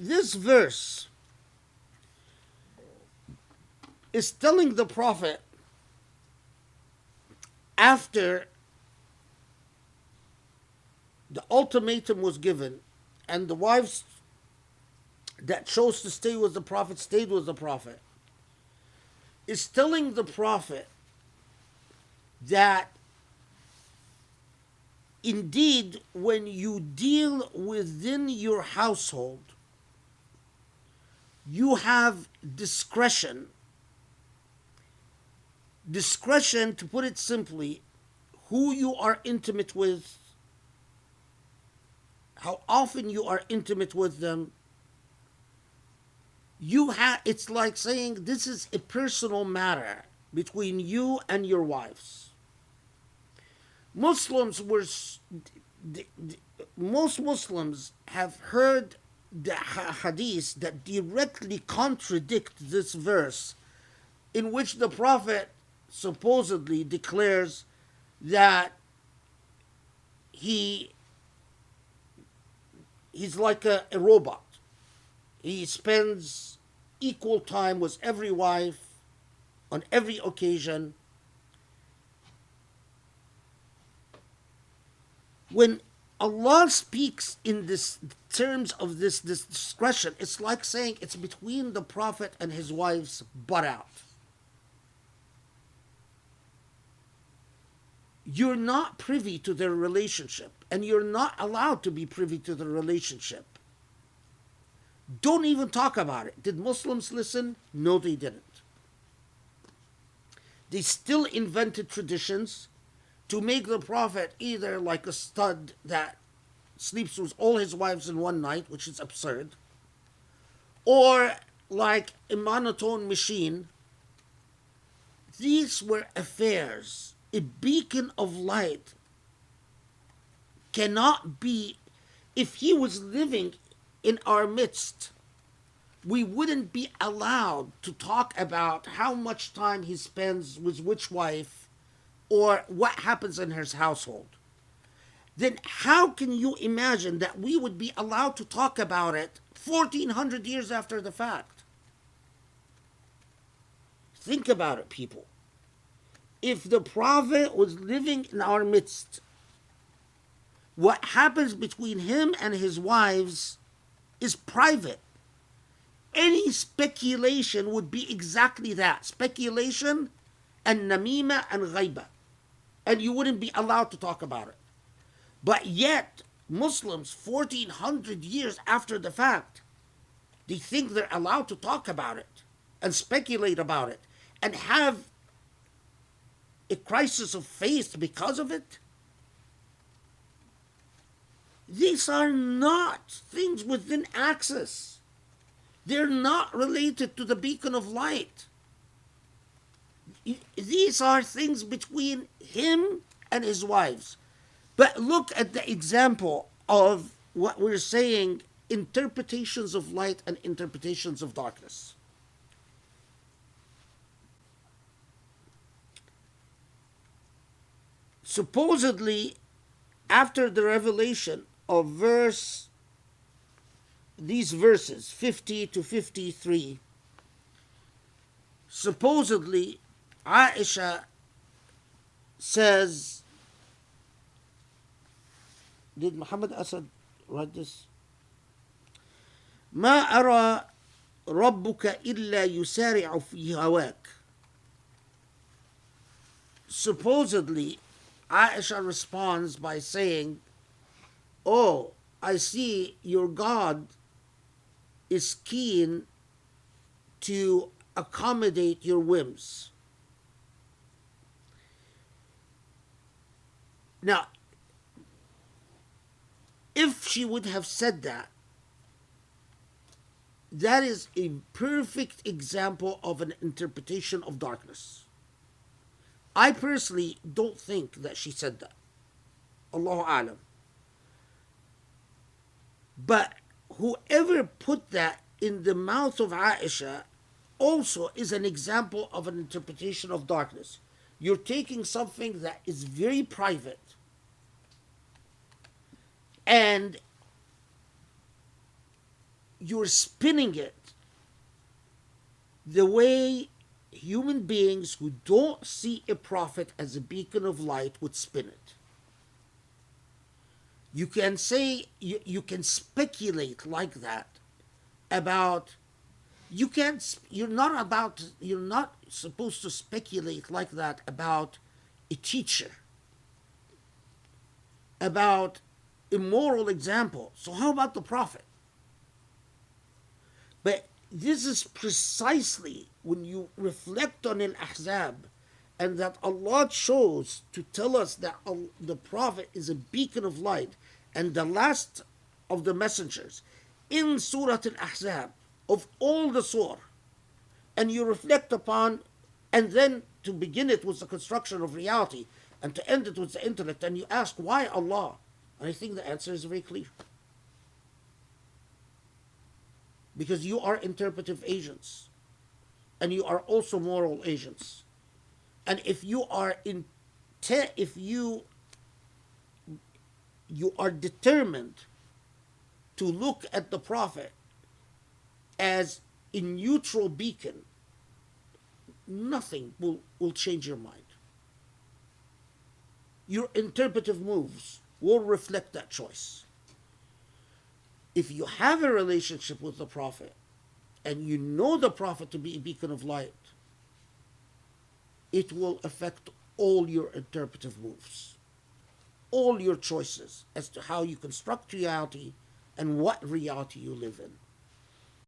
this verse is telling the Prophet after the ultimatum was given and the wives that chose to stay with the Prophet stayed with the Prophet, is telling the Prophet that indeed when you deal within your household, you have discretion. Discretion, to put it simply, who you are intimate with, how often you are intimate with them. It's like saying this is a personal matter between you and your wives. Muslims were most Muslims have heard the hadith that directly contradict this verse, in which the Prophet supposedly declares that he's like a robot. He spends equal time with every wife on every occasion. When Allah speaks in this terms of this discretion, it's like saying it's between the Prophet and his wives, but out. You're not privy to their relationship, and you're not allowed to be privy to the relationship. Don't even talk about it. Did Muslims listen? No, they didn't. They still invented traditions to make the Prophet either like a stud that sleeps with all his wives in one night, which is absurd, or like a monotone machine. These were affairs. A beacon of light cannot be, if he was living in our midst, we wouldn't be allowed to talk about how much time he spends with which wife or what happens in his household. Then how can you imagine that we would be allowed to talk about it 1400 years after the fact? Think about it, people. If the Prophet was living in our midst, what happens between him and his wives is private. Any speculation would be exactly that. Speculation and namima and ghaiba. And you wouldn't be allowed to talk about it. But yet, Muslims, 1400 years after the fact, they think they're allowed to talk about it and speculate about it and have a crisis of faith because of it. These are not things within access. They're not related to the beacon of light. These are things between him and his wives. But look at the example of what we're saying, interpretations of light and interpretations of darkness. Supposedly, after the revelation of these verses 50 to 53, supposedly Aisha says, did Muhammad Asad write this? ما أرى ربك إلا يسارع في هواك. Supposedly, Aisha responds by saying, oh, I see your God is keen to accommodate your whims. Now, if she would have said that, that is a perfect example of an interpretation of darkness. I personally don't think that she said that. Allahu A'lam. But whoever put that in the mouth of Aisha also is an example of an interpretation of darkness. You're taking something that is very private and you're spinning it the way human beings who don't see a prophet as a beacon of light would spin it. You can say, you can speculate like that about, you're not supposed to speculate like that about a teacher, about a moral example. So how about the prophet? But this is precisely when you reflect on an Ahzab, and that Allah chose to tell us that the Prophet is a beacon of light and the last of the messengers in Surah Al-Ahzab, of all the surah, and you reflect upon, and then to begin it with the construction of reality, and to end it with the intellect, and you ask, why Allah? And I think the answer is very clear. Because you are interpretive agents, and you are also moral agents. And if you are you are determined to look at the Prophet as a neutral beacon, nothing will change your mind. Your interpretive moves will reflect that choice. If you have a relationship with the Prophet and you know the Prophet to be a beacon of light, it will affect all your interpretive moves, all your choices as to how you construct reality and what reality you live in.